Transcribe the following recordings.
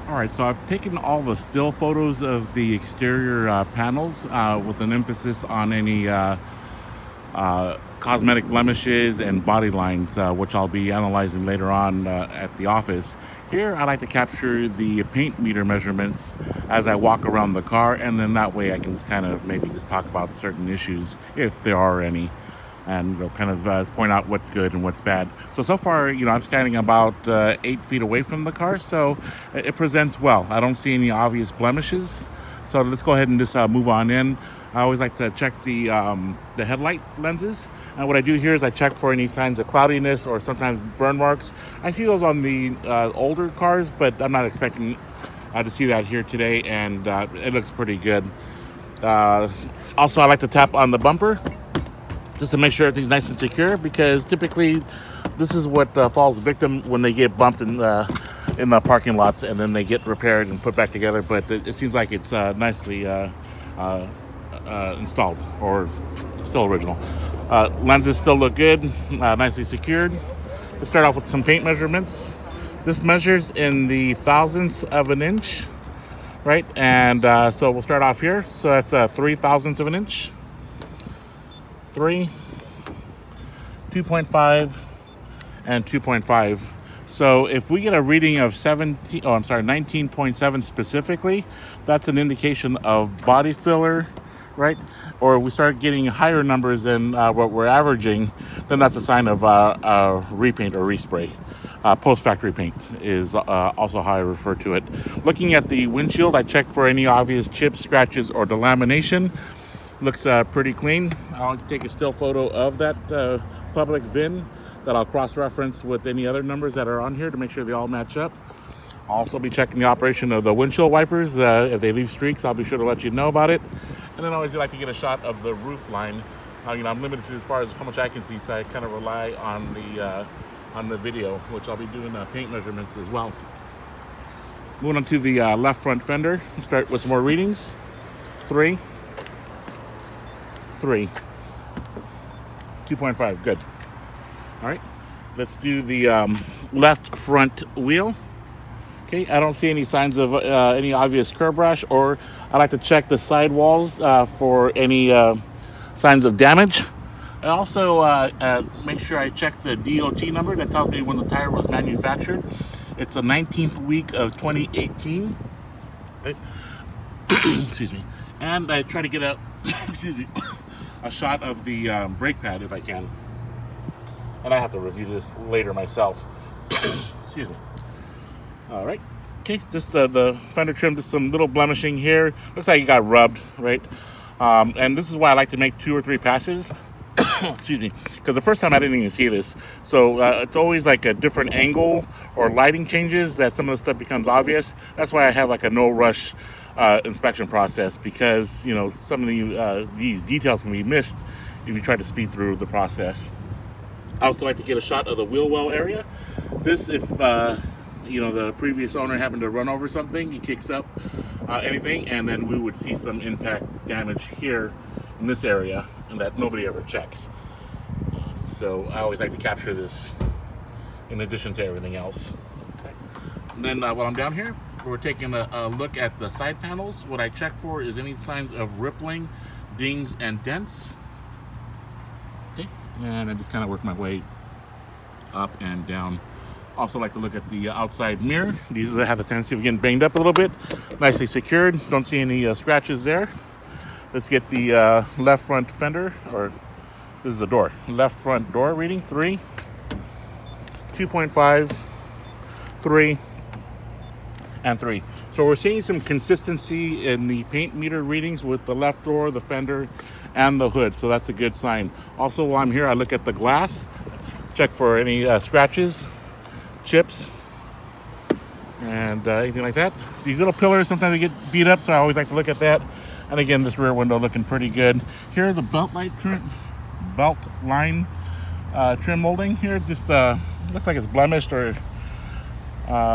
All right, so I've taken all the still photos of the exterior panels with an emphasis on any cosmetic blemishes and body lines, which I'll be analyzing later on at the office. Here, I like to capture the paint meter measurements as I walk around the car, and then that way I can just kind of maybe just talk about certain issues, if there are any, and kind of point out what's good and what's bad. So far, I'm standing about 8 feet away from the car, so it presents well. I don't see any obvious blemishes. So let's go ahead and just move on in. I always like to check the headlight lenses. And what I do here is I check for any signs of cloudiness or sometimes burn marks. I see those on the older cars, but I'm not expecting to see that here today, and it looks pretty good. Also, I like to tap on the bumper just to make sure everything's nice and secure, because typically this is what falls victim when they get bumped in the parking lots, and then they get repaired and put back together. But it seems like it's nicely installed, or still original. Lenses still look good, nicely secured. Let's start off with some paint measurements. This measures in the thousandths of an inch, right? And so we'll start off here. So that's 3 thousandths of an inch. 3, 2.5, and 2.5. So if we get a reading of 19.7 specifically, that's an indication of body filler, right? Or we start getting higher numbers than what we're averaging, then that's a sign of repaint or respray. Post-factory paint is also how I refer to it. Looking at the windshield, I check for any obvious chips, scratches, or delamination. Looks pretty clean. I'll take a still photo of that public VIN that I'll cross-reference with any other numbers that are on here to make sure they all match up. I'll also be checking the operation of the windshield wipers. If they leave streaks, I'll be sure to let you know about it. And then I always like to get a shot of the roof line. I'm limited as far as how much I can see, so I kind of rely on the video, which I'll be doing paint measurements as well. Moving on to the left front fender. Start with some more readings. 3, 2.5, good. All right, let's do the left front wheel. Okay, I don't see any signs of any obvious curb rash, or I like to check the sidewalls for any signs of damage. I also make sure I check the DOT number that tells me when the tire was manufactured. It's the 19th week of 2018. Okay. Excuse me. And I try to get a shot of the brake pad if I can. And I have to review this later myself. Excuse me. All right. Okay, just the fender trim, just some little blemishing here. Looks like it got rubbed, right? And this is why I like to make 2 or 3 passes. Excuse me. Because the first time I didn't even see this. So it's always like a different angle or lighting changes that some of the stuff becomes obvious. That's why I have like a no rush inspection process, because some of these details can be missed if you try to speed through the process. I also like to get a shot of the wheel well area. This, if the previous owner happened to run over something, he kicks up anything, and then we would see some impact damage here in this area, and that nobody ever checks. So I always like to capture this in addition to everything else. Okay. And then while I'm down here, we're taking a look at the side panels. What I check for is any signs of rippling, dings, and dents. Okay, and I just kind of work my way up and down. Also like to look at the outside mirror. These have a tendency of getting banged up a little bit. Nicely secured. Don't see any scratches there. Let's get the left front fender, or this is the door. Left front door reading. 3, 2.5, 3, and 3. So we're seeing some consistency in the paint meter readings with the left door, the fender, and the hood. So that's a good sign. Also, while I'm here, I look at the glass, check for any scratches, chips, and anything like that. These little pillars, sometimes they get beat up, so I always like to look at that. And again, this rear window looking pretty good. Here, the belt line trim molding here just looks like it's blemished, or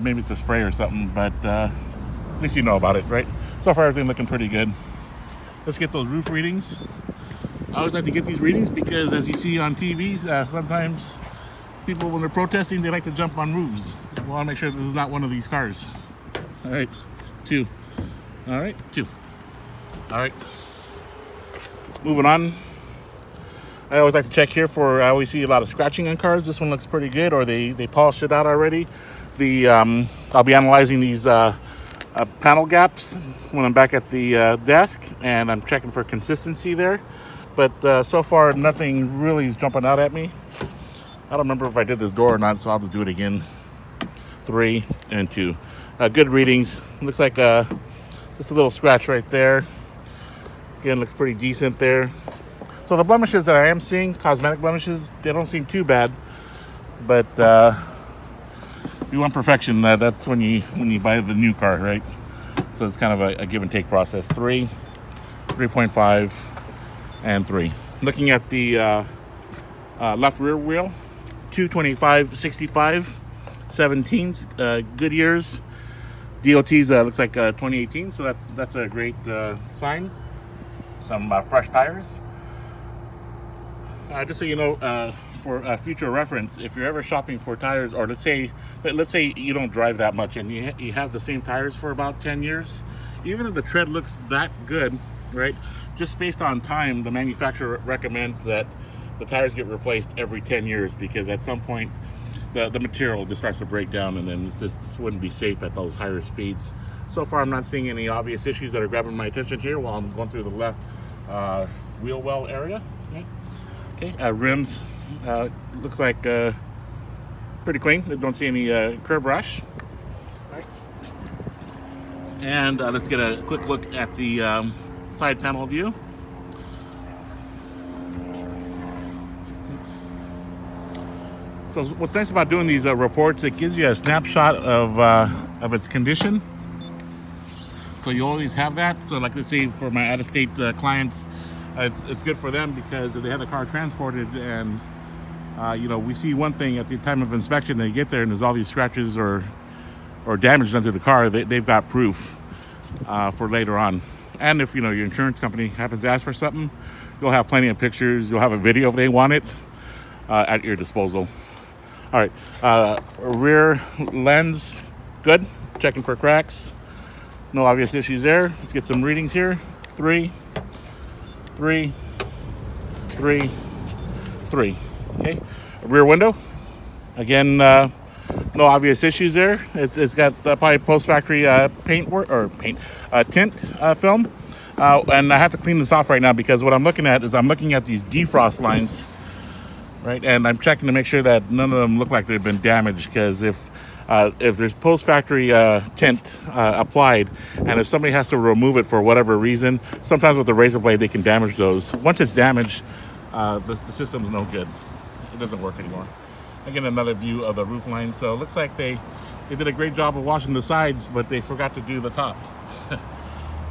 maybe it's a spray or something, but at least you know about it, right? So far, everything looking pretty good. Let's get those roof readings. I always like to get these readings because, as you see on TVs, sometimes people, when they're protesting, they like to jump on roofs. We want to make sure this is not one of these cars. All right, 2. All right, 2. All right. Moving on. I always like to check here for, I always see a lot of scratching on cars. This one looks pretty good, or they polished it out already. I'll be analyzing these panel gaps when I'm back at the desk, and I'm checking for consistency there. But so far, nothing really is jumping out at me. I don't remember if I did this door or not, so I'll just do it again. 3 and 2. Good readings. Looks like just a little scratch right there. Again, looks pretty decent there. So the blemishes that I am seeing, cosmetic blemishes, they don't seem too bad. But if you want perfection, that's when you buy the new car, right? So it's kind of a give and take process. 3, 3.5, and 3. Looking at the left rear wheel, 225/65, 17s, good years. DOT's looks like 2018, so that's a great sign. Some fresh tires. Just so you know, for future reference, if you're ever shopping for tires, or let's say you don't drive that much and you have the same tires for about 10 years, even if the tread looks that good, right? Just based on time, the manufacturer recommends that the tires get replaced every 10 years because at some point the material just starts to break down, and then this wouldn't be safe at those higher speeds. So far, I'm not seeing any obvious issues that are grabbing my attention here while I'm going through the left wheel well area. Okay, rims looks like pretty clean. I don't see any curb rash. Right. And let's get a quick look at the side panel view. So what's nice about doing these reports, it gives you a snapshot of its condition. So you always have that. So like let's say for my out-of-state clients, it's good for them because if they have the car transported and we see one thing at the time of inspection, they get there and there's all these scratches or damage done to the car, they've got proof for later on. And if your insurance company happens to ask for something, you'll have plenty of pictures, you'll have a video if they want it at your disposal. All right, rear lens, good. Checking for cracks. No obvious issues there. Let's get some readings here. 3, 3, 3, 3. Okay, rear window. Again, no obvious issues there. It's got probably post-factory tint film. And I have to clean this off right now because what I'm looking at is I'm looking at these defrost lines. Right, and I'm checking to make sure that none of them look like they've been damaged, because if there's post-factory tint applied, and if somebody has to remove it for whatever reason, sometimes with the razor blade they can damage those. Once it's damaged, the system's no good. It doesn't work anymore. Again, another view of the roof line. So it looks like they did a great job of washing the sides, but they forgot to do the top.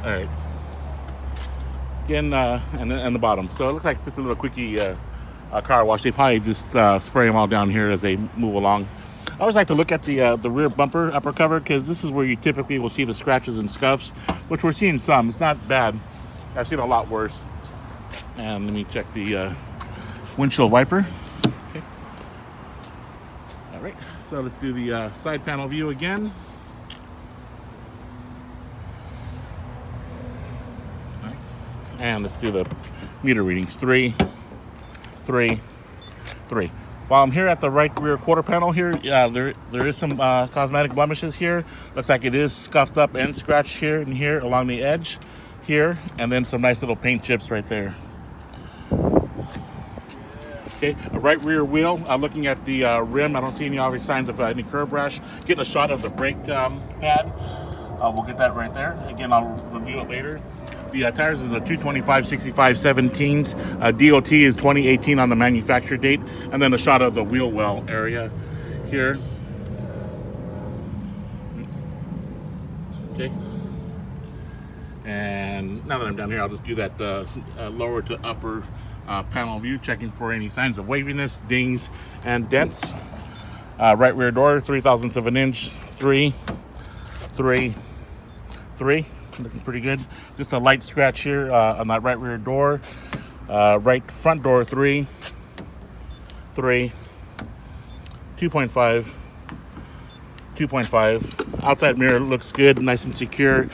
All right. Again, and the bottom. So it looks like just a little quickie car wash. They probably just spray them all down here as they move along. I always like to look at the rear bumper upper cover, because this is where you typically will see the scratches and scuffs, which we're seeing some. It's not bad. I've seen a lot worse. And let me check the windshield wiper. Okay. All right, so let's do the side panel view again. All right. And let's do the meter readings. 3, 3, 3. While I'm here at the right rear quarter panel here, there is some cosmetic blemishes here. Looks like it is scuffed up and scratched here and here along the edge here, and then some nice little paint chips right there. Okay, a right rear wheel. Looking at the rim, I don't see any obvious signs of any curb rash. Getting a shot of the brake pad. We'll get that right there. Again, I'll review it later. The tires is a 225/65 17s. DOT is 2018 on the manufacture date. And then a shot of the wheel well area here. Okay. And now that I'm down here, I'll just do that lower to upper panel view, checking for any signs of waviness, dings, and dents. Right rear door, 3/1000 of an inch. 3, 3, 3. Looking pretty good. Just a light scratch here on that right rear door. Right front door, 3, 3, 2.5, 2.5. Outside mirror looks good, nice and secure.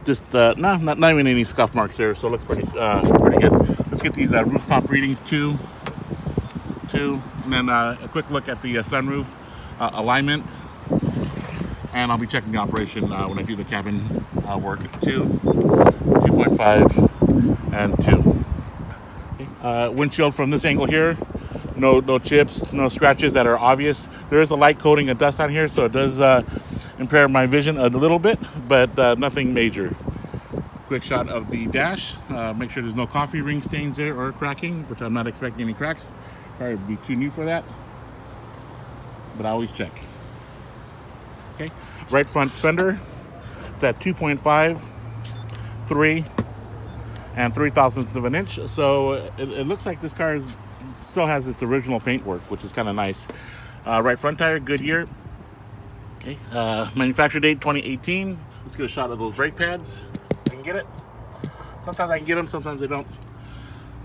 Just not even any scuff marks there, so it looks pretty good. Let's get these rooftop readings too, and then a quick look at the sunroof alignment, and I'll be checking the operation when I do the cabin work. 2.5, and 2. Okay. Windshield from this angle here, no chips, no scratches that are obvious. There is a light coating of dust on here, so it does impair my vision a little bit, but nothing major. Quick shot of the dash. Make sure there's no coffee ring stains there or cracking, which I'm not expecting any cracks. Probably would be too new for that, but I always check. Okay, right front fender. It's at 2.5, 3, and 3/1000ths of an inch. So it looks like this car still has its original paintwork, which is kind of nice. Right front tire, Goodyear. Okay, manufacture date 2018. Let's get a shot of those brake pads. I can get it. Sometimes I can get them, sometimes I don't.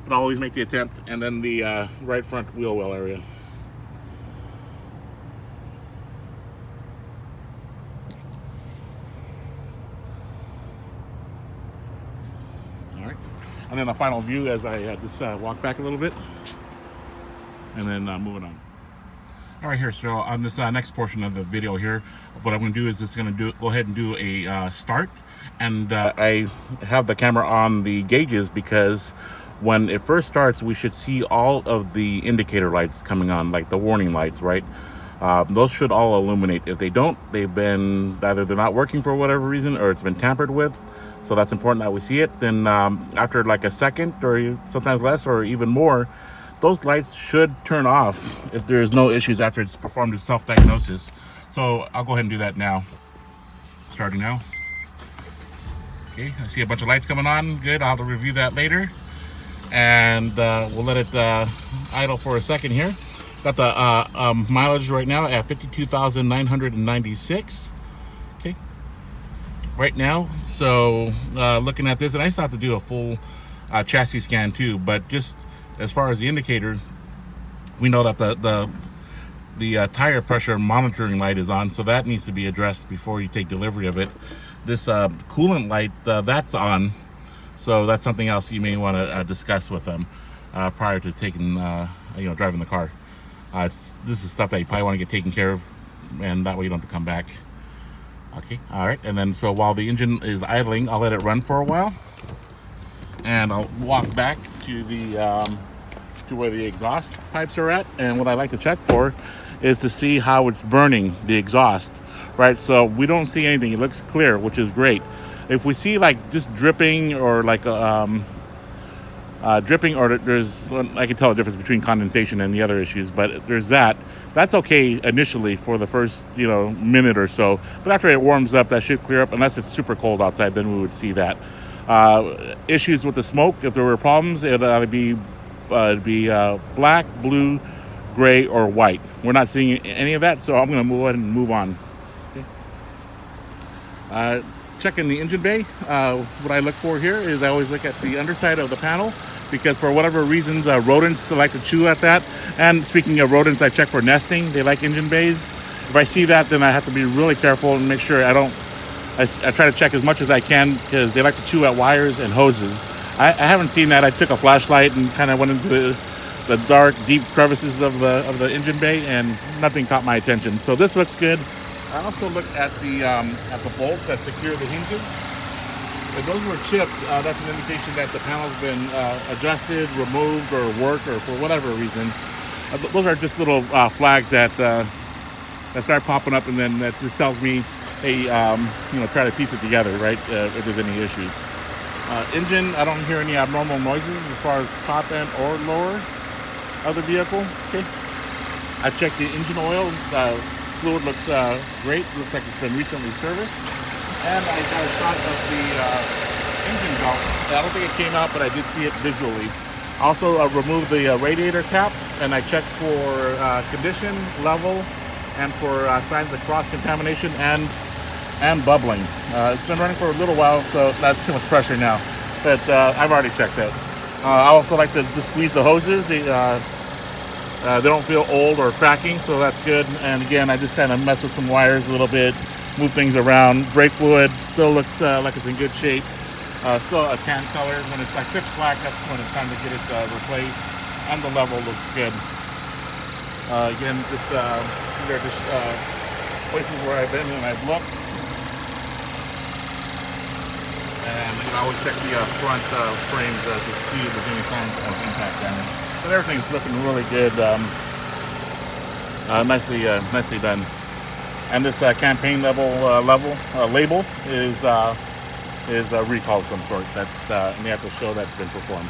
But I'll always make the attempt. And then the right front wheel well area. All right. And then a final view as I just walk back a little bit. And then moving on. All right, here, so on this next portion of the video here, what I'm going to do is just going to go ahead and do a start. And I have the camera on the gauges because when it first starts, we should see all of the indicator lights coming on, like the warning lights, right? Those should all illuminate. If they don't, they've been, either they're not working for whatever reason or it's been tampered with. So that's important that we see it. Then after like a second or sometimes less or even more, those lights should turn off if there's no issues after it's performed a self-diagnosis. So I'll go ahead and do that now. Starting now. Okay, I see a bunch of lights coming on. Good, I'll have to review that later. And we'll let it idle for a second here. Got the mileage right now at 52,996. Okay, right now. So looking at this, and I still have to do a full chassis scan too, but just as far as the indicator, we know that the tire pressure monitoring light is on, so that needs to be addressed before you take delivery of it. This coolant light, that's on, so that's something else you may want to discuss with them prior to taking, driving the car. This is stuff that you probably want to get taken care of, and that way you don't have to come back. Okay, all right, and then so while the engine is idling, I'll let it run for a while. And I'll walk back to the to where the exhaust pipes are at, and what I like to check for is to see how it's burning the exhaust, right? So we don't see anything; it looks clear, which is great. If we see like just dripping or like dripping, or there's, I can tell the difference between condensation and the other issues, but there's that. That's okay initially for the first minute or so, but after it warms up, that should clear up. Unless it's super cold outside, then we would see that. Issues with the smoke, if there were problems, it would either be black, blue, gray, or white. We're not seeing any of that, so I'm going to move ahead and move on. Okay. Checking the engine bay. What I look for here is I always look at the underside of the panel, because for whatever reasons, rodents like to chew at that. And speaking of rodents, I check for nesting. They like engine bays. If I see that, then I have to be really careful and make sure I don't. I try to check as much as I can, because they like to chew at wires and hoses. I haven't seen that. I took a flashlight and kind of went into the dark, deep crevices of the engine bay, and nothing caught my attention. So this looks good. I also looked at the bolts that secure the hinges. If those were chipped, that's an indication that the panel's been adjusted, removed, or worked, or for whatever reason. Those are just little flags that start popping up, and then that just tells me, hey, try to piece it together, right? If there's any issues. Engine, I don't hear any abnormal noises as far as top end or lower of the vehicle. Okay. I checked the engine oil. Fluid looks great. Looks like it's been recently serviced. And I got a shot of the engine belt. I don't think it came out, but I did see it visually. Also removed the radiator cap, and I checked for condition, level, and for signs of cross-contamination and bubbling. It's been running for a little while, so that's too much pressure now. But I've already checked that. I also like to just squeeze the hoses. They don't feel old or cracking, so that's good. And again, I just kind of mess with some wires a little bit, move things around. Brake fluid still looks like it's in good shape. Still a tan color. When it's like pitch black, that's when it's time to get it replaced. And the level looks good. Again, just these are just places where I've been and I've looked. And you can always check the front frames to see if there's any signs of impact damage. But everything's looking really good. Nicely done. And this campaign label is a recall of some sort. And they have to show that's been performed.